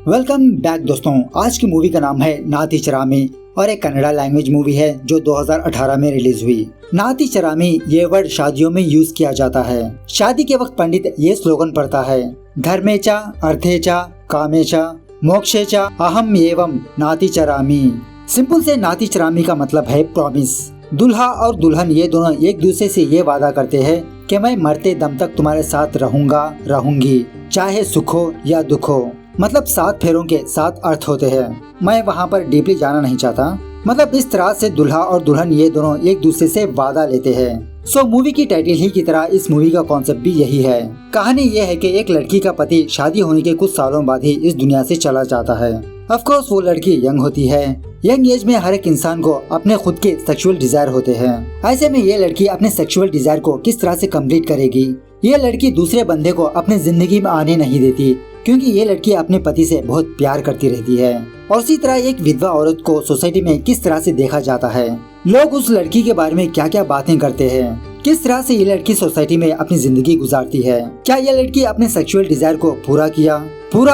Welcome back दोस्तों। आज की मूवी का नाम है नाती चरामी और एक कन्नड़ा लैंग्वेज मूवी है जो 2018 में रिलीज हुई। नाती चरामी ये वर्ड शादियों में यूज किया जाता है। शादी के वक्त पंडित ये स्लोगन पढ़ता है, धर्मेचा अर्थेचा कामेचा मोक्षेचा अहम एवं नाती चरामी। सिंपल से नाती चरामी का मतलब है प्रॉमिस। दूल्हा और दुल्हन ये दोनों एक दूसरे से ये वादा करते हैं कि मैं मरते दम तक तुम्हारे साथ रहूंगा रहूंगी, चाहे सुख हो या दुख हो। मतलब 7 फेरों के 7 अर्थ होते हैं। मैं वहाँ पर डीपली जाना नहीं चाहता। मतलब इस तरह से दूल्हा और दुल्हन ये दोनों एक दूसरे से वादा लेते हैं। सो मूवी की टाइटल ही की तरह इस मूवी का कॉन्सेप्ट भी यही है। कहानी ये है कि एक लड़की का पति शादी होने के कुछ सालों बाद ही इस दुनिया से चला जाता है। ऑफ कोर्स वो लड़की यंग होती है। यंग एज में हर एक इंसान को अपने खुद के सेक्सुअल डिजायर होते हैं। ऐसे में ये लड़की अपने सेक्सुअल डिजायर को किस तरह से कंप्लीट करेगी। ये लड़की दूसरे बंदे को अपने जिंदगी में आने नहीं देती क्योंकि ये लड़की अपने पति से बहुत प्यार करती रहती है। और इसी तरह एक विधवा औरत को सोसाइटी में किस तरह से देखा जाता है, लोग उस लड़की के बारे में क्या क्या बातें करते हैं, किस तरह से ये लड़की सोसाइटी में अपनी जिंदगी गुजारती है। क्या ये लड़की अपने सेक्सुअल डिजायर को पूरा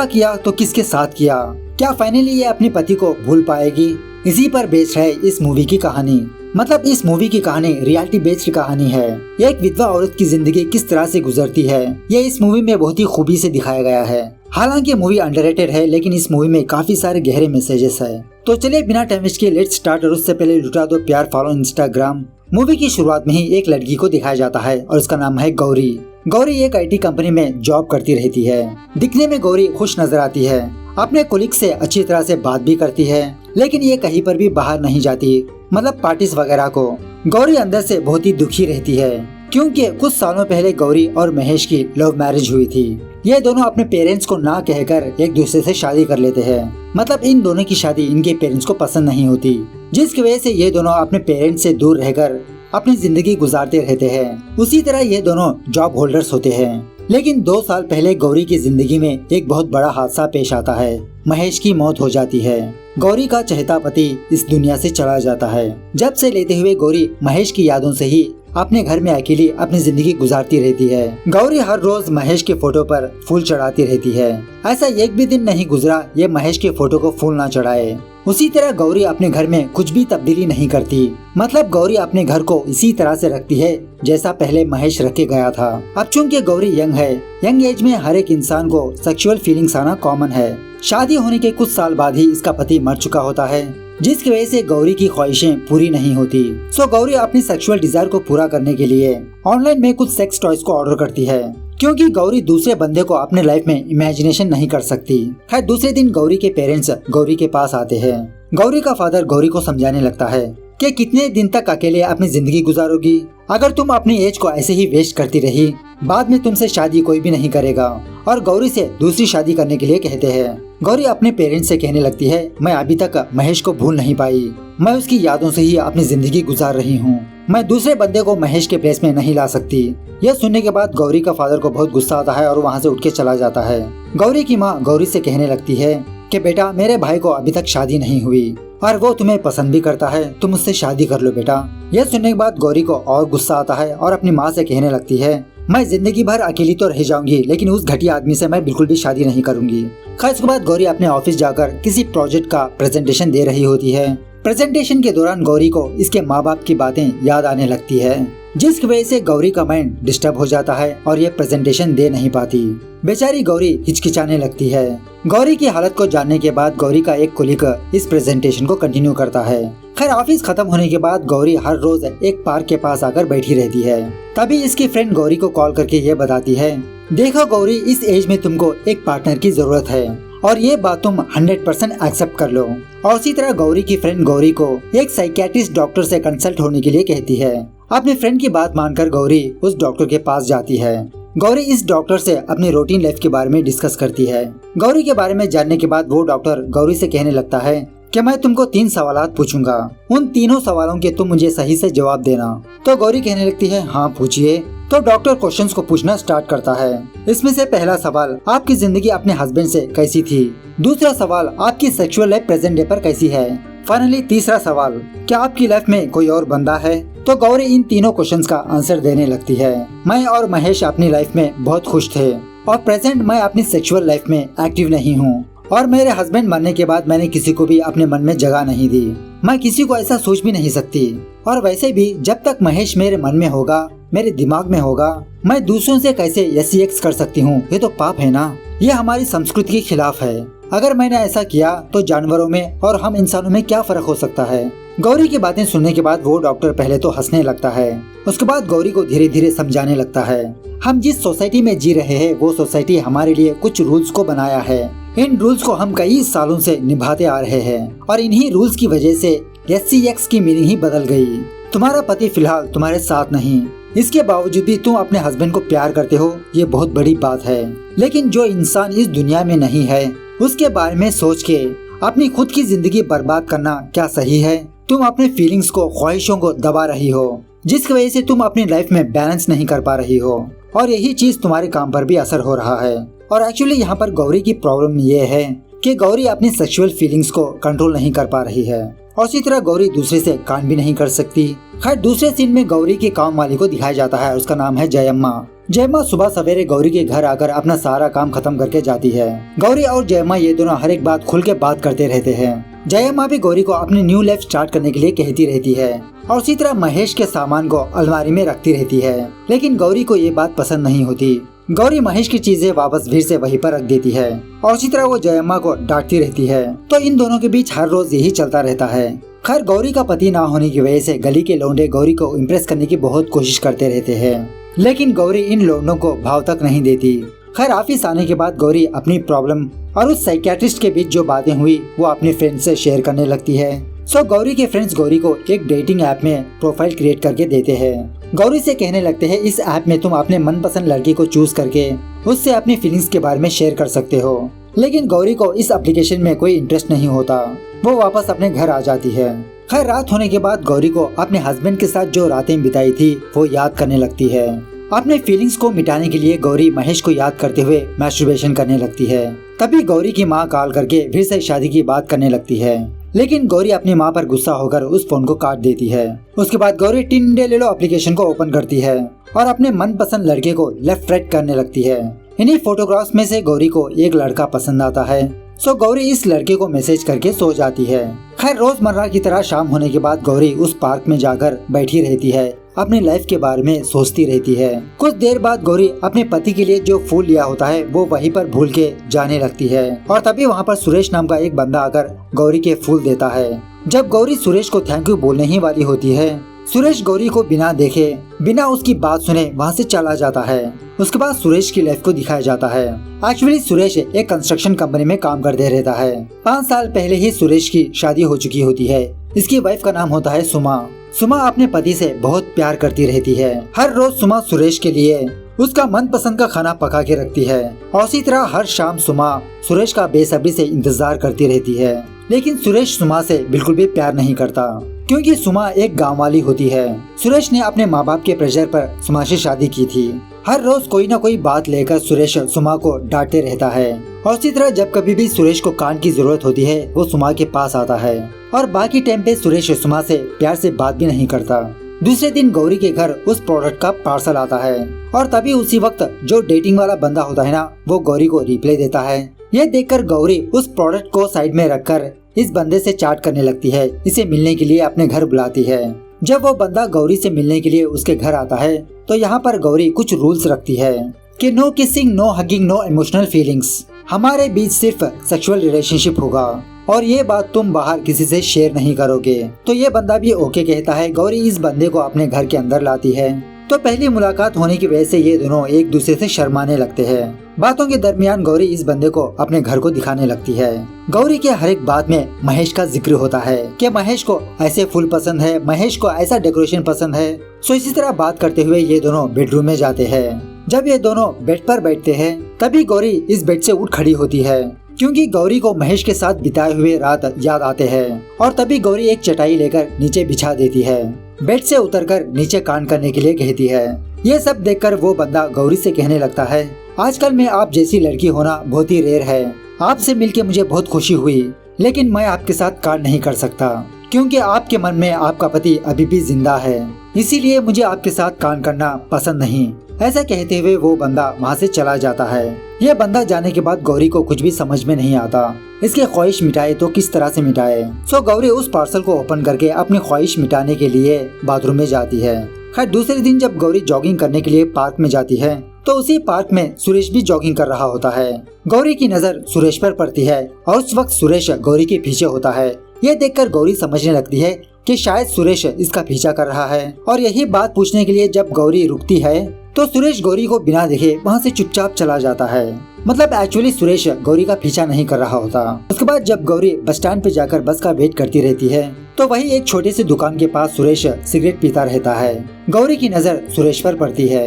किया तो किसके साथ किया, क्या फाइनली ये अपने पति को भूल पाएगी। इसी पर बेस्ड है इस मूवी की कहानी। मतलब इस मूवी की कहानी रियलिटी बेस्ड कहानी है। एक विधवा औरत की जिंदगी किस तरह से गुजरती है ये इस मूवी में बहुत ही खूबी से दिखाया गया है। हालांकि मूवी अंडररेटेड है लेकिन इस मूवी में काफी सारे गहरे मैसेजेस है। तो चलिए बिना टाइम वेस्ट किए लेट्स स्टार्ट। और उससे पहले लुटा दो प्यार, फॉलो इंस्टाग्राम। मूवी की शुरुआत में ही एक लड़की को दिखाया जाता है और उसका नाम है गौरी। गौरी एक IT कंपनी में जॉब करती रहती है। दिखने में गौरी खुश नजर आती है, अपने कोलिग से अच्छी तरह से बात भी करती है, लेकिन ये कहीं पर भी बाहर नहीं जाती, मतलब पार्टीज वगैरह को। गौरी अंदर से बहुत ही दुखी रहती है क्योंकि कुछ सालों पहले गौरी और महेश की लव मैरिज हुई थी। ये दोनों अपने पेरेंट्स को ना कहकर एक दूसरे से शादी कर लेते हैं। मतलब इन दोनों की शादी इनके पेरेंट्स को पसंद नहीं होती, जिसकी वजह से ये दोनों अपने पेरेंट्स से दूर रहकर अपनी जिंदगी गुजारते रहते हैं। उसी तरह ये दोनों जॉब होल्डर्स होते हैं। लेकिन 2 साल पहले गौरी की जिंदगी में एक बहुत बड़ा हादसा पेश आता है। महेश की मौत हो जाती है। गौरी का चहेता पति इस दुनिया से चला जाता है। जब से लेते हुए गौरी महेश की यादों से ही अपने घर में अकेली अपनी जिंदगी गुजारती रहती है। गौरी हर रोज महेश के फोटो पर फूल चढ़ाती रहती है। ऐसा एक भी दिन नहीं गुजरा ये महेश के फोटो को फूल ना चढ़ाए। उसी तरह गौरी अपने घर में कुछ भी तब्दीली नहीं करती। मतलब गौरी अपने घर को इसी तरह से रखती है जैसा पहले महेश रखे गया था। अब चूंकि गौरी यंग है, यंग एज में हर एक इंसान को सेक्सुअल फीलिंग्स आना कॉमन है। शादी होने के कुछ साल बाद ही इसका पति मर चुका होता है, जिसकी वजह से गौरी की ख्वाहिशें पूरी नहीं होती। सो गौरी अपनी सेक्सुअल डिजायर को पूरा करने के लिए ऑनलाइन में कुछ सेक्स टॉयज को ऑर्डर करती है क्योंकि गौरी दूसरे बंदे को अपने लाइफ में इमेजिनेशन नहीं कर सकती। खैर दूसरे दिन गौरी के पेरेंट्स गौरी के पास आते हैं। गौरी का फादर गौरी को समझाने लगता है कि कितने दिन तक अकेले अपनी जिंदगी गुजारोगी। अगर तुम अपनी एज को ऐसे ही वेस्ट करती रही, बाद में तुमसे शादी कोई भी नहीं करेगा। और गौरी से दूसरी शादी करने के लिए कहते हैं। गौरी अपने पेरेंट्स से कहने लगती है, मैं अभी तक महेश को भूल नहीं पाई, मैं उसकी यादों से ही अपनी जिंदगी गुजार रही हूँ, मैं दूसरे बंदे को महेश के प्लेस में नहीं ला सकती। यह सुनने के बाद गौरी का फादर को बहुत गुस्सा आता है और वहाँ से उठ के चला जाता है। गौरी की माँ गौरी से कहने लगती है कि बेटा मेरे भाई को अभी तक शादी नहीं हुई और वो तुम्हें पसंद भी करता है, तुम उससे शादी कर लो बेटा। यह सुनने के बाद गौरी को और गुस्सा आता है और अपनी माँ से कहने लगती है, मैं जिंदगी भर अकेली तो रह जाऊंगी लेकिन उस घटिया आदमी से मैं बिल्कुल भी शादी नहीं करूंगी। खैर इसके बाद गौरी अपने ऑफिस जाकर किसी प्रोजेक्ट का प्रेजेंटेशन दे रही होती है। प्रेजेंटेशन के दौरान गौरी को इसके माँ बाप की बातें याद आने लगती है, जिसकी वजह से गौरी का माइंड डिस्टर्ब हो जाता है और ये प्रेजेंटेशन दे नहीं पाती। बेचारी गौरी हिचकिचाने लगती है। गौरी की हालत को जानने के बाद गौरी का एक कोलीग इस प्रेजेंटेशन को कंटिन्यू करता है। खैर ऑफिस खत्म होने के बाद गौरी हर रोज एक पार्क के पास आकर बैठी रहती है। तभी इसकी फ्रेंड गौरी को कॉल करके ये बताती है, देखो गौरी इस एज में तुमको एक पार्टनर की जरूरत है और ये बात तुम 100% एक्सेप्ट कर लो। और उसी तरह गौरी की फ्रेंड गौरी को एक साइकियाट्रिस्ट डॉक्टर से कंसल्ट होने के लिए कहती है। अपने फ्रेंड की बात मानकर गौरी उस डॉक्टर के पास जाती है। गौरी इस डॉक्टर से अपनी रूटीन लाइफ के बारे में डिस्कस करती है। गौरी के बारे में जानने के बाद वो डॉक्टर गौरी से कहने लगता है कि मैं तुमको 3 सवालात पूछूंगा, उन तीनों सवालों के तुम मुझे सही से जवाब देना। तो गौरी कहने लगती है, हाँ पूछिए। तो डॉक्टर क्वेश्चंस को पूछना स्टार्ट करता है। इसमें से पहला सवाल, आपकी जिंदगी अपने हस्बैंड से कैसी थी। दूसरा सवाल, आपकी सेक्सुअल लाइफ प्रेजेंट डे पर कैसी है। फाइनली तीसरा सवाल, क्या आपकी लाइफ में कोई और बंदा है। तो गौरी इन तीनों क्वेश्चंस का आंसर देने लगती है। मैं और महेश अपनी लाइफ में बहुत खुश थे और प्रेजेंट मैं अपनी सेक्सुअल लाइफ में एक्टिव नहीं हूँ और मेरे हस्बैंड मरने के बाद मैंने किसी को भी अपने मन में जगह नहीं दी। मैं किसी को ऐसा सोच भी नहीं सकती। और वैसे भी जब तक महेश मेरे मन में होगा, मेरे दिमाग में होगा, मैं दूसरों से कैसे SEX कर सकती हूँ? ये तो पाप है ना। ये हमारी संस्कृति के खिलाफ है। अगर मैंने ऐसा किया तो जानवरों में और हम इंसानों में क्या फर्क हो सकता है? गौरी की बातें सुनने के बाद वो डॉक्टर पहले तो हंसने लगता है, उसके बाद गौरी को धीरे धीरे समझाने लगता है। हम जिस सोसाइटी में जी रहे हैं वो सोसाइटी हमारे लिए कुछ रूल्स को बनाया है। इन रूल्स को हम कई सालों से निभाते आ रहे हैं और इन्हीं रूल्स की वजह से SEX की मीनिंग ही बदल गई। तुम्हारा पति फिलहाल तुम्हारे साथ नहीं, इसके बावजूद भी तुम अपने हस्बैंड को प्यार करते हो, ये बहुत बड़ी बात है। लेकिन जो इंसान इस दुनिया में नहीं है उसके बारे में सोच के अपनी खुद की जिंदगी बर्बाद करना क्या सही है? तुम अपने फीलिंग्स को, ख्वाहिशों को दबा रही हो, जिसकी वजह से तुम अपनी लाइफ में बैलेंस नहीं कर पा रही हो और यही चीज तुम्हारे काम पर भी असर हो रहा है। और एक्चुअली यहाँ पर गौरी की प्रॉब्लम ये है कि गौरी अपनी सेक्सुअल फीलिंग्स को कंट्रोल नहीं कर पा रही है और इसी तरह गौरी दूसरे से कांड भी नहीं कर सकती। खैर, दूसरे सीन में गौरी के काम वाली को दिखाया जाता है, उसका नाम है जयम्मा। जयम्मा सुबह सवेरे गौरी के घर आकर अपना सारा काम खत्म करके जाती है। गौरी और जयम्मा ये दोनों हर एक बात खुल के बात करते रहते हैं। जयम्मा भी गौरी को अपनी न्यू लाइफ स्टार्ट करने के लिए कहती रहती है और उसी तरह महेश के सामान को अलमारी में रखती रहती है। लेकिन गौरी को ये बात पसंद नहीं होती। गौरी महेश की चीजें वापस फिर से वहीं पर रख देती है और उसी तरह वो जयम्मा को डांटती रहती है। तो इन दोनों के बीच हर रोज यही चलता रहता है। खैर, गौरी का पति ना होने की वजह से गली के लौंडे गौरी को इम्प्रेस करने की बहुत कोशिश करते रहते हैं, लेकिन गौरी इन लौंडों को भाव तक नहीं देती। खैर, ऑफिस आने के बाद गौरी अपनी प्रॉब्लम और उस साइकियाट्रिस्ट के बीच जो बातें हुई वो अपने फ्रेंड से शेयर करने लगती है। सो गौरी के फ्रेंड्स गौरी को एक डेटिंग ऐप में प्रोफाइल क्रिएट करके देते हैं। गौरी से कहने लगते हैं इस ऐप में तुम अपने मनपसंद लड़की को चूज करके उससे अपनी फीलिंग्स के बारे में शेयर कर सकते हो। लेकिन गौरी को इस एप्लीकेशन में कोई इंटरेस्ट नहीं होता, वो वापस अपने घर आ जाती है। खैर, रात होने के बाद गौरी को अपने हस्बैंड के साथ जो रातें बिताई थी वो याद करने लगती है। अपने फीलिंग्स को मिटाने के लिए गौरी महेश को याद करते हुए मैस्टरबेशन करने लगती है। तभी गौरी की माँ कॉल करके फिर से शादी की बात करने लगती है, लेकिन गौरी अपनी माँ पर गुस्सा होकर उस फोन को काट देती है। उसके बाद गौरी टिंडे ले लो एप्लीकेशन को ओपन करती है और अपने मनपसंद लड़के को लेफ्ट राइट करने लगती है। इन्हीं फोटोग्राफ्स में से गौरी को एक लड़का पसंद आता है। सो गौरी इस लड़के को मैसेज करके सो जाती है। खैर, रोजमर्रा की तरह शाम होने के बाद गौरी उस पार्क में जाकर बैठी रहती है, अपनी लाइफ के बारे में सोचती रहती है। कुछ देर बाद गौरी अपने पति के लिए जो फूल लिया होता है वो वहीं पर भूल के जाने लगती है और तभी वहाँ पर सुरेश नाम का एक बंदा आकर गौरी के फूल देता है। जब गौरी सुरेश को थैंक यू बोलने ही वाली होती है, सुरेश गौरी को बिना देखे, बिना उसकी बात सुने वहाँ से चला जाता है। उसके बाद सुरेश की लाइफ को दिखाया जाता है। एक्चुअली सुरेश एक कंस्ट्रक्शन कंपनी में काम करते रहता है। 5 साल पहले ही सुरेश की शादी हो चुकी होती है। इसकी वाइफ का नाम होता है सुमा। सुमा अपने पति से बहुत प्यार करती रहती है। हर रोज सुमा सुरेश के लिए उसका मनपसंद का खाना पका के रखती है और इसी तरह हर शाम सुमा सुरेश का बेसब्री से इंतजार करती रहती है। लेकिन सुरेश सुमा से बिल्कुल भी प्यार नहीं करता क्योंकि सुमा एक गांव वाली होती है। सुरेश ने अपने माँ बाप के प्रेशर पर सुमा से शादी की थी। हर रोज कोई न कोई बात लेकर सुरेश सुमा को डांटते रहता है और इसी तरह जब कभी भी सुरेश को कान की जरूरत होती है वो सुमा के पास आता है और बाकी टाइम पे सुरेश सुमा से प्यार से बात भी नहीं करता। दूसरे दिन गौरी के घर उस प्रोडक्ट का पार्सल आता है और तभी उसी वक्त जो डेटिंग वाला बंदा होता है ना, वो गौरी को रिप्लाई देता है। यह देखकर गौरी उस प्रोडक्ट को साइड में रखकर इस बंदे से चैट करने लगती है, इसे मिलने के लिए अपने घर बुलाती है। जब वो बंदा गौरी से मिलने के लिए उसके घर आता है तो यहाँ पर गौरी कुछ रूल्स रखती है कि no kissing, no hugging, no emotional feelings, हमारे बीच सिर्फ सेक्सुअल रिलेशनशिप होगा और ये बात तुम बाहर किसी से शेयर नहीं करोगे। तो ये बंदा भी ओके कहता है। गौरी इस बंदे को अपने घर के अंदर लाती है। तो पहली मुलाकात होने की वजह से ये दोनों एक दूसरे से शर्माने लगते हैं। बातों के दरमियान गौरी इस बंदे को अपने घर को दिखाने लगती है। गौरी के हर एक बात में महेश का जिक्र होता है कि महेश को ऐसे फूल पसंद है, महेश को ऐसा डेकोरेशन पसंद है। सो इसी तरह बात करते हुए ये दोनों बेडरूम में जाते हैं। जब ये दोनों बेड पर बैठते हैं तभी गौरी इस बेड से उठ खड़ी होती है क्योंकि गौरी को महेश के साथ बिताए हुए रात याद आते हैं और तभी गौरी एक चटाई लेकर नीचे बिछा देती है। बेड से उतरकर नीचे कान करने के लिए कहती है। ये सब देखकर वो बंदा गौरी से कहने लगता है, आजकल में आप जैसी लड़की होना बहुत ही रेयर है। आपसे मिलके मुझे बहुत खुशी हुई, लेकिन मैं आपके साथ कांड नहीं कर सकता क्योंकि आपके मन में आपका पति अभी भी जिंदा है। इसीलिए मुझे आपके साथ काम करना पसंद नहीं। ऐसा कहते हुए वो बंदा वहाँ से चला जाता है। यह बंदा जाने के बाद गौरी को कुछ भी समझ में नहीं आता। इसकी ख्वाहिश मिटाए तो किस तरह से मिटाए। सो गौरी उस पार्सल को ओपन करके अपनी ख्वाहिश मिटाने के लिए बाथरूम में जाती है। खैर दूसरे दिन जब गौरी जॉगिंग करने के लिए पार्क में जाती है तो उसी पार्क में सुरेश भी जॉगिंग कर रहा होता है। गौरी की नजर सुरेश पर पड़ती है और उस वक्त सुरेश गौरी के पीछे होता है। ये देखकर गौरी समझने लगती है कि शायद सुरेश इसका पीछा कर रहा है और यही बात पूछने के लिए जब गौरी रुकती है तो सुरेश गौरी को बिना देखे वहाँ से चुपचाप चला जाता है। मतलब एक्चुअली सुरेश गौरी का पीछा नहीं कर रहा होता। उसके बाद जब गौरी बस स्टैंड पे जाकर बस का वेट करती रहती है तो वही एक छोटी सी दुकान के पास सुरेश सिगरेट पीता रहता है। गौरी की नजर सुरेश पर पड़ती है,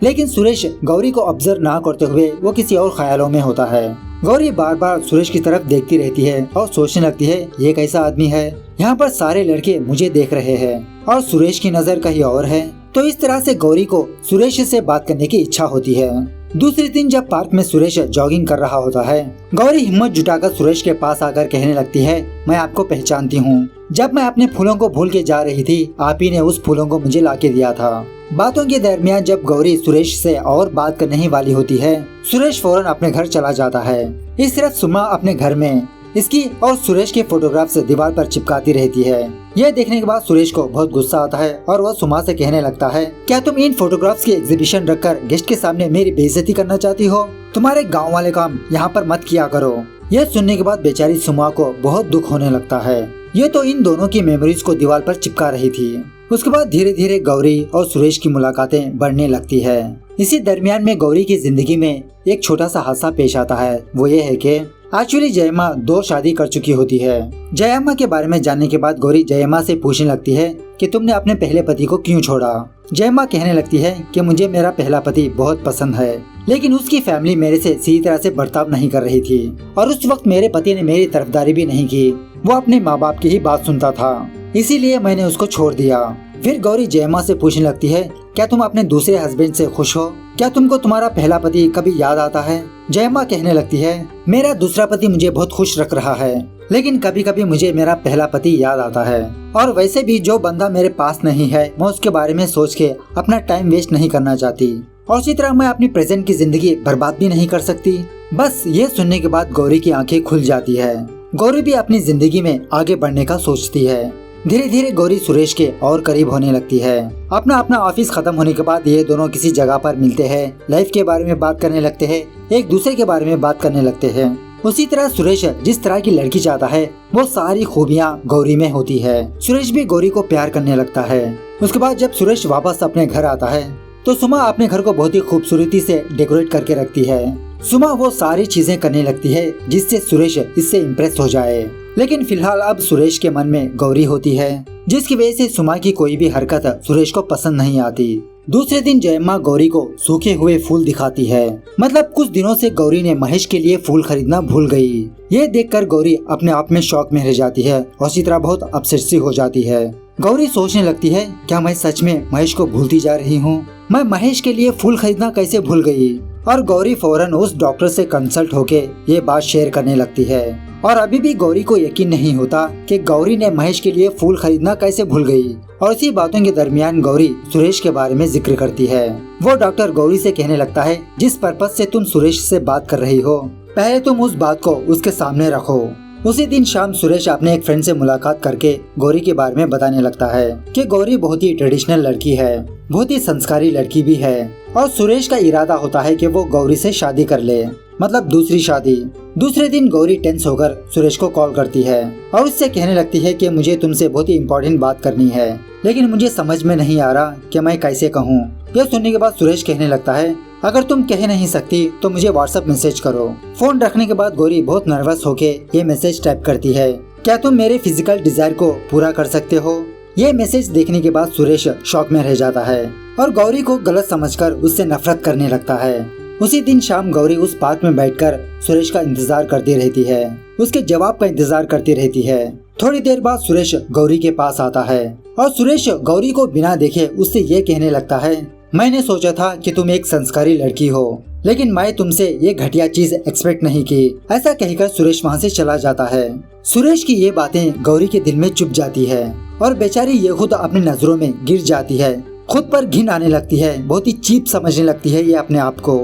लेकिन सुरेश गौरी को ऑब्जर्व ना करते हुए वो किसी और ख्यालों में होता है। गौरी बार बार सुरेश की तरफ देखती रहती है और सोचने लगती है ये कैसा आदमी है, यहाँ पर सारे लड़के मुझे देख रहे हैं और सुरेश की नजर कहीं और है। तो इस तरह से गौरी को सुरेश से बात करने की इच्छा होती है। दूसरे दिन जब पार्क में सुरेश जॉगिंग कर रहा होता है, गौरी हिम्मत जुटाकर सुरेश के पास आकर कहने लगती है मैं आपको पहचानती हूँ। जब मैं अपने फूलों को भूल के जा रही थी आप ही ने उस फूलों को मुझे लाके दिया था। बातों के दरमियान जब गौरी सुरेश से और बात करने ही वाली होती है, सुरेश फौरन अपने घर चला जाता है। इस तरफ सुमा अपने घर में इसकी और सुरेश के फोटोग्राफ्स दीवार पर चिपकाती रहती है। यह देखने के बाद सुरेश को बहुत गुस्सा आता है और वह सुमा से कहने लगता है क्या तुम इन फोटोग्राफ्स की एग्जीबिशन रखकर गेस्ट के सामने मेरी बेइज्जती करना चाहती हो? तुम्हारे गाँव वाले काम यहाँ पर मत किया करो। यह सुनने के बाद बेचारी सुमा को बहुत दुख होने लगता है। ये तो इन दोनों की मेमोरीज को दीवार पर चिपका रही थी। उसके बाद धीरे धीरे गौरी और सुरेश की मुलाकातें बढ़ने लगती है। इसी दरमियान में गौरी की जिंदगी में एक छोटा सा हादसा पेश आता है। वो ये है कि एक्चुअली जयम्मा 2 शादी कर चुकी होती है। जयम्मा के बारे में जानने के बाद गौरी जयम्मा से पूछने लगती है कि तुमने अपने पहले पति को क्यों छोड़ा। जयम्मा कहने लगती है कि मुझे मेरा पहला पति बहुत पसंद है, लेकिन उसकी फैमिली मेरे से सीधी तरह से बर्ताव नहीं कर रही थी और उस वक्त मेरे पति ने मेरी तरफदारी भी नहीं की। वो अपने माँ बाप की ही बात सुनता था, इसीलिए मैंने उसको छोड़ दिया। फिर गौरी जयम्मा से पूछने लगती है क्या तुम अपने दूसरे हस्बैंड से खुश हो? क्या तुमको तुम्हारा पहला पति कभी याद आता है? जयम्मा कहने लगती है मेरा दूसरा पति मुझे बहुत खुश रख रहा है, लेकिन कभी कभी मुझे मेरा पहला पति याद आता है। और वैसे भी जो बंदा मेरे पास नहीं है मैं उसके बारे में सोच के अपना टाइम वेस्ट नहीं करना चाहती और इसी तरह मैं अपनी प्रेजेंट की जिंदगी बर्बाद भी नहीं कर सकती। बस ये सुनने के बाद गौरी की आंखें खुल जाती है। गौरी भी अपनी जिंदगी में आगे बढ़ने का सोचती है। धीरे धीरे गौरी सुरेश के और करीब होने लगती है। अपना अपना ऑफिस खत्म होने के बाद ये दोनों किसी जगह पर मिलते हैं, लाइफ के बारे में बात करने लगते हैं, एक दूसरे के बारे में बात करने लगते हैं। उसी तरह सुरेश जिस तरह की लड़की चाहता है वो सारी खूबियाँ गौरी में होती है। सुरेश भी गौरी को प्यार करने लगता है। उसके बाद जब सुरेश वापस अपने घर आता है तो सुमा अपने घर को बहुत ही खूबसूरती से डेकोरेट करके रखती है। सुमा वो सारी चीजें करने लगती है जिससे सुरेश इससे इम्प्रेस हो जाए, लेकिन फिलहाल अब सुरेश के मन में गौरी होती है, जिसकी वजह से सुमा की कोई भी हरकत सुरेश को पसंद नहीं आती। दूसरे दिन जयम्मा गौरी को सूखे हुए फूल दिखाती है। मतलब कुछ दिनों से गौरी ने महेश के लिए फूल खरीदना भूल गई। ये देखकर गौरी अपने आप में शौक में रह जाती है और इसी तरह बहुत अपसेट सी हो जाती है। गौरी सोचने लगती है क्या मैं सच में महेश को भूलती जा रही हूँ? मैं महेश के लिए फूल खरीदना कैसे भूल गई? और गौरी फौरन उस डॉक्टर से कंसल्ट होके ये बात शेयर करने लगती है। और अभी भी गौरी को यकीन नहीं होता कि गौरी ने महेश के लिए फूल खरीदना कैसे भूल गई। और इसी बातों के दरमियान गौरी सुरेश के बारे में जिक्र करती है। वो डॉक्टर गौरी से कहने लगता है जिस पर्पज से तुम सुरेश से बात कर रही हो पहले तुम उस बात को उसके सामने रखो। उसी दिन शाम सुरेश अपने एक फ्रेंड से मुलाकात करके गौरी के बारे में बताने लगता है कि गौरी बहुत ही ट्रेडिशनल लड़की है, बहुत ही संस्कारी लड़की भी है और सुरेश का इरादा होता है कि वो गौरी से शादी कर ले, मतलब दूसरी शादी। दूसरे दिन गौरी टेंस होकर सुरेश को कॉल करती है और उससे कहने लगती है कि मुझे तुमसे बहुत ही इम्पोर्टेंट बात करनी है, लेकिन मुझे समझ में नहीं आ रहा कि मैं कैसे कहूँ। यह सुनने के बाद सुरेश कहने लगता है अगर तुम कह नहीं सकती तो मुझे व्हाट्सएप मैसेज करो। फोन रखने के बाद गौरी बहुत नर्वस होके ये मैसेज टाइप करती है क्या तुम मेरे फिजिकल डिजायर को पूरा कर सकते हो? ये मैसेज देखने के बाद सुरेश शॉक में रह जाता है और गौरी को गलत समझकर उससे नफरत करने लगता है। उसी दिन शाम गौरी उस पार्क में बैठकर सुरेश का इंतजार करती रहती है, उसके जवाब का इंतजार करती रहती है। थोड़ी देर बाद सुरेश गौरी के पास आता है और सुरेश गौरी को बिना देखे उससे ये कहने लगता है मैंने सोचा था कि तुम एक संस्कारी लड़की हो, लेकिन मैं तुमसे ये घटिया चीज एक्सपेक्ट नहीं की। ऐसा कहकर सुरेश वहाँ से चला जाता है। सुरेश की ये बातें गौरी के दिल में चुभ जाती है और बेचारी ये खुद अपनी नजरों में गिर जाती है। खुद पर घिन आने लगती है, बहुत ही चीप समझने लगती है ये अपने आप को।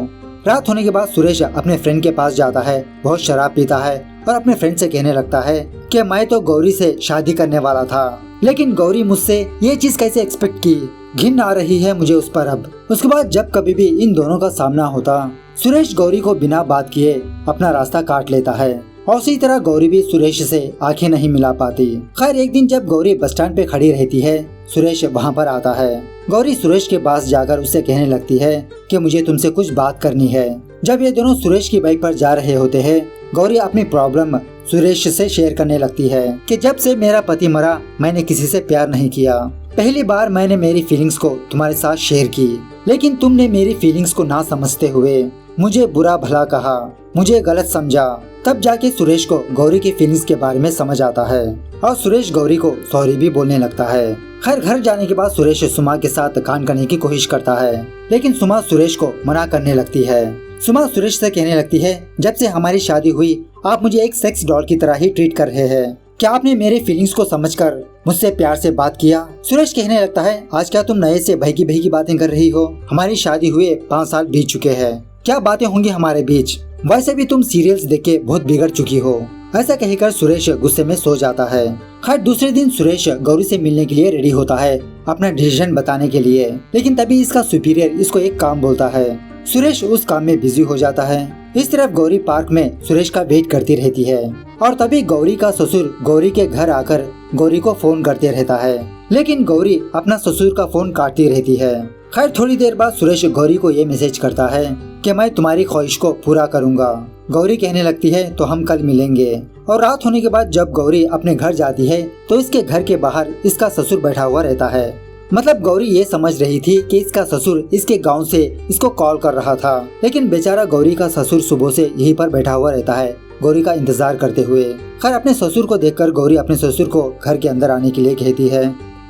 रात होने के बाद सुरेश अपने फ्रेंड के पास जाता है, बहुत शराब पीता है और अपने फ्रेंड से कहने लगता है कि मैं तो गौरी से शादी करने वाला था, लेकिन गौरी मुझसे ये चीज कैसे एक्सपेक्ट की। घिन आ रही है मुझे उस पर अब। उसके बाद जब कभी भी इन दोनों का सामना होता, सुरेश गौरी को बिना बात किए अपना रास्ता काट लेता है और उसी तरह गौरी भी सुरेश से आंखें नहीं मिला पाती। खैर एक दिन जब गौरी बस स्टैंड पे खड़ी रहती है, सुरेश वहाँ पर आता है। गौरी सुरेश के पास जाकर उससे कहने लगती है कि मुझे तुमसे कुछ बात करनी है। जब ये दोनों सुरेश की बाइक पर जा रहे होते हैं, गौरी अपनी प्रॉब्लम सुरेश से शेयर करने लगती है कि जब से मेरा पति मरा मैंने किसी से प्यार नहीं किया। पहली बार मैंने मेरी फीलिंग्स को तुम्हारे साथ शेयर की, लेकिन तुमने मेरी फीलिंग्स को ना समझते हुए मुझे बुरा भला कहा, मुझे गलत समझा। तब जाके सुरेश को गौरी की फीलिंग्स के बारे में समझ आता है और सुरेश गौरी को सॉरी भी बोलने लगता है। खैर घर जाने के बाद सुरेश सुमा के साथ कान करने की कोशिश करता है, लेकिन सुमा सुरेश को मना करने लगती है। सुमा सुरेश से कहने लगती है, जब से हमारी शादी हुई आप मुझे एक सेक्स डॉल की तरह ही ट्रीट कर रहे हैं। क्या आपने मेरे फीलिंग्स को समझकर मुझसे प्यार से बात किया? सुरेश कहने लगता है, आज क्या तुम नए से भई की बातें कर रही हो? हमारी शादी हुए 5 साल बीत चुके हैं, क्या बातें होंगी हमारे बीच? वैसे भी तुम सीरियल्स देख के बहुत बिगड़ चुकी हो। ऐसा कहकर सुरेश गुस्से में सो जाता है। खैर दूसरे दिन सुरेश गौरी से मिलने के लिए रेडी होता है अपना डिसीजन बताने के लिए, लेकिन तभी इसका सुपीरियर इसको एक काम बोलता है। सुरेश उस काम में बिजी हो जाता है। इस तरफ गौरी पार्क में सुरेश का वेट करती रहती है और तभी गौरी का ससुर गौरी के घर आकर गौरी को फोन करते रहता है, लेकिन गौरी अपना ससुर का फोन काटती रहती है। खैर थोड़ी देर बाद सुरेश गौरी को ये मैसेज करता है कि मैं तुम्हारी ख्वाहिश को पूरा करूंगा। गौरी कहने लगती है तो हम कल मिलेंगे। और रात होने के बाद जब गौरी अपने घर जाती है तो इसके घर के बाहर इसका ससुर बैठा हुआ रहता है। मतलब गौरी ये समझ रही थी कि इसका ससुर इसके गांव से इसको कॉल कर रहा था, लेकिन बेचारा गौरी का ससुर सुबह से यहीं पर बैठा हुआ रहता है गौरी का इंतजार करते हुए। खैर अपने ससुर को देखकर गौरी अपने ससुर को घर के अंदर आने के लिए कहती है।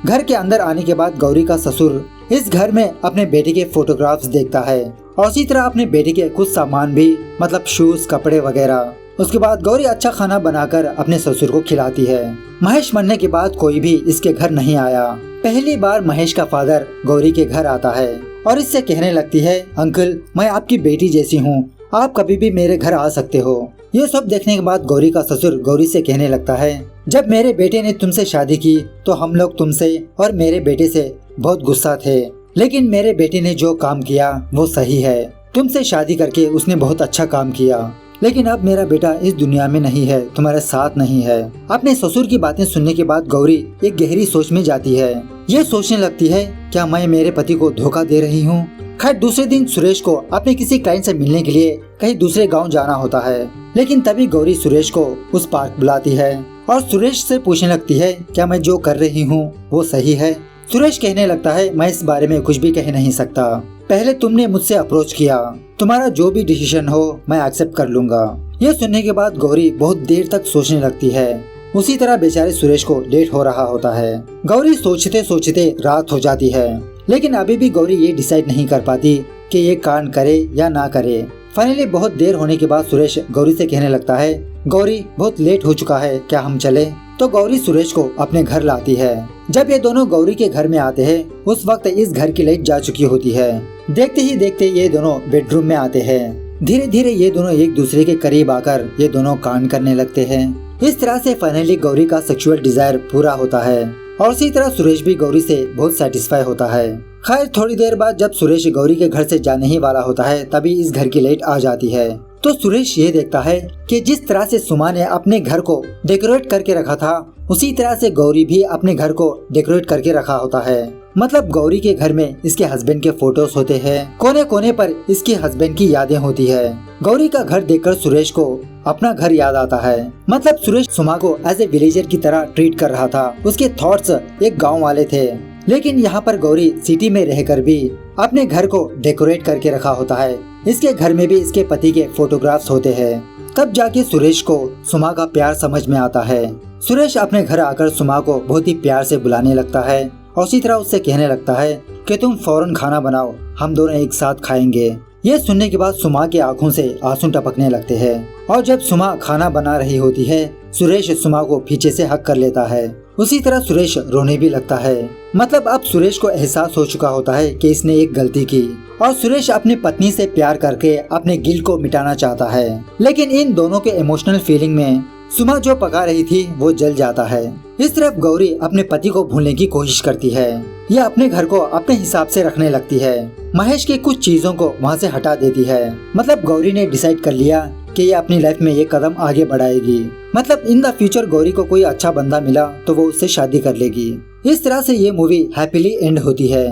घर के अंदर आने के बाद गौरी का ससुर इस घर में अपने बेटे के फोटोग्राफ्स देखता है और इसी तरह अपने बेटे के कुछ सामान भी, मतलब शूज, कपड़े वगैरह। उसके बाद गौरी अच्छा खाना बनाकर अपने ससुर को खिलाती है। महेश मरने के बाद कोई भी इसके घर नहीं आया। पहली बार महेश का फादर गौरी के घर आता है और इससे कहने लगती है, अंकल मैं आपकी बेटी जैसी हूँ, आप कभी भी मेरे घर आ सकते हो। ये सब देखने के बाद गौरी का ससुर गौरी से कहने लगता है, जब मेरे बेटे ने तुमसे शादी की तो हम लोग तुमसे और मेरे बेटे से बहुत गुस्सा थे, लेकिन मेरे बेटे ने जो काम किया वो सही है। तुमसे शादी करके उसने बहुत अच्छा काम किया, लेकिन अब मेरा बेटा इस दुनिया में नहीं है, तुम्हारे साथ नहीं है। अपने ससुर की बातें सुनने के बाद गौरी एक गहरी सोच में जाती है। ये सोचने लगती है, क्या मैं मेरे पति को धोखा दे रही हूँ? खैर दूसरे दिन सुरेश को अपने किसी क्लाइंट से मिलने के लिए कहीं दूसरे गांव जाना होता है, लेकिन तभी गौरी सुरेश को उस पार्क बुलाती है और सुरेश से पूछने लगती है, क्या मैं जो कर रही हूँ वो सही है? सुरेश कहने लगता है, मैं इस बारे में कुछ भी कह नहीं सकता, पहले तुमने मुझसे अप्रोच किया, तुम्हारा जो भी डिसीजन हो मैं एक्सेप्ट कर लूंगा। ये सुनने के बाद गौरी बहुत देर तक सोचने लगती है। उसी तरह बेचारे सुरेश को लेट हो रहा होता है। गौरी सोचते सोचते रात हो जाती है, लेकिन अभी भी गौरी ये डिसाइड नहीं कर पाती कि ये कांड करे या ना करे। फाइनली बहुत देर होने के बाद सुरेश गौरी से कहने लगता है, गौरी बहुत लेट हो चुका है, क्या हम चले? तो गौरी सुरेश को अपने घर लाती है। जब ये दोनों गौरी के घर में आते हैं उस वक्त इस घर की लाइट जा चुकी होती है। देखते ही देखते ये दोनों बेडरूम में आते हैं। धीरे धीरे ये दोनों एक दूसरे के करीब आकर ये दोनों कांड करने लगते हैं। इस तरह से फाइनली गौरी का सेक्सुअल डिजायर पूरा होता है और उसी तरह सुरेश भी गौरी से बहुत सेटिस्फाई होता है। खैर थोड़ी देर बाद जब सुरेश गौरी के घर से जाने ही वाला होता है तभी इस घर की लाइट आ जाती है। तो सुरेश ये देखता है कि जिस तरह से सुमा ने अपने घर को डेकोरेट करके रखा था उसी तरह से गौरी भी अपने घर को डेकोरेट करके रखा होता है। मतलब गौरी के घर में इसके हस्बैंड के फोटोज होते हैं, कोने कोने पर इसके हस्बैंड की यादें होती है। गौरी का घर देखकर सुरेश को अपना घर याद आता है। मतलब सुरेश सुमा को एज ए विलेजर की तरह ट्रीट कर रहा था, उसके थॉट्स एक गाँव वाले थे, लेकिन यहाँ पर गौरी सिटी में रहकर भी अपने घर को डेकोरेट करके रखा होता है। इसके घर में भी इसके पति के फोटोग्राफ्स होते हैं। तब जाके सुरेश को सुमा का प्यार समझ में आता है। सुरेश अपने घर आकर सुमा को बहुत ही प्यार से बुलाने लगता है और उसी तरह उससे कहने लगता है कि तुम फौरन खाना बनाओ, हम दोनों एक साथ खाएंगे। ये सुनने के बाद सुमा की आंखों से आंसू टपकने लगते हैं और जब सुमा खाना बना रही होती है, सुरेश सुमा को पीछे से हक कर लेता है। उसी तरह सुरेश रोने भी लगता है। मतलब अब सुरेश को एहसास हो चुका होता है कि इसने एक गलती की और सुरेश अपनी पत्नी से प्यार करके अपने गिल को मिटाना चाहता है। लेकिन इन दोनों के इमोशनल फीलिंग में सुमा जो पका रही थी वो जल जाता है। इस तरफ गौरी अपने पति को भूलने की कोशिश करती है। यह अपने घर को अपने हिसाब से रखने लगती है। महेश के कुछ चीजों को वहाँ से हटा देती है। मतलब गौरी ने डिसाइड कर लिया कि ये अपनी लाइफ में एक कदम आगे बढ़ाएगी। मतलब इन द फ्यूचर गौरी को कोई अच्छा बंदा मिला तो वो उससे शादी कर लेगी। इस तरह से ये मूवी हैप्पीली एंड होती है।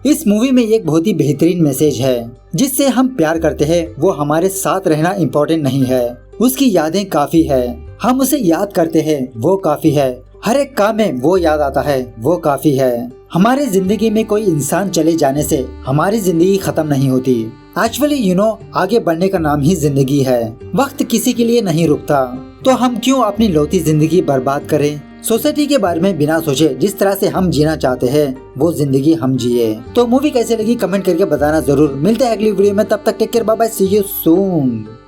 इस मूवी में एक बहुत ही बेहतरीन मैसेज है, जिससे हम प्यार करते हैं वो हमारे साथ रहना इम्पोर्टेंट नहीं है, उसकी यादें काफी है, हम उसे याद करते हैं वो काफी है, हर एक काम में वो याद आता है वो काफी है। हमारे जिंदगी में कोई इंसान चले जाने से हमारी जिंदगी खत्म नहीं होती। एक्चुअली आगे बढ़ने का नाम ही जिंदगी है। वक्त किसी के लिए नहीं रुकता, तो हम क्यों अपनी लौती जिंदगी बर्बाद करें। सोसाइटी के बारे में बिना सोचे जिस तरह से हम जीना चाहते हैं वो जिंदगी हम जिए। तो मूवी कैसे लगी कमेंट करके बताना जरूर। मिलते हैं अगली वीडियो में, तब तक take care, bye bye, see you soon.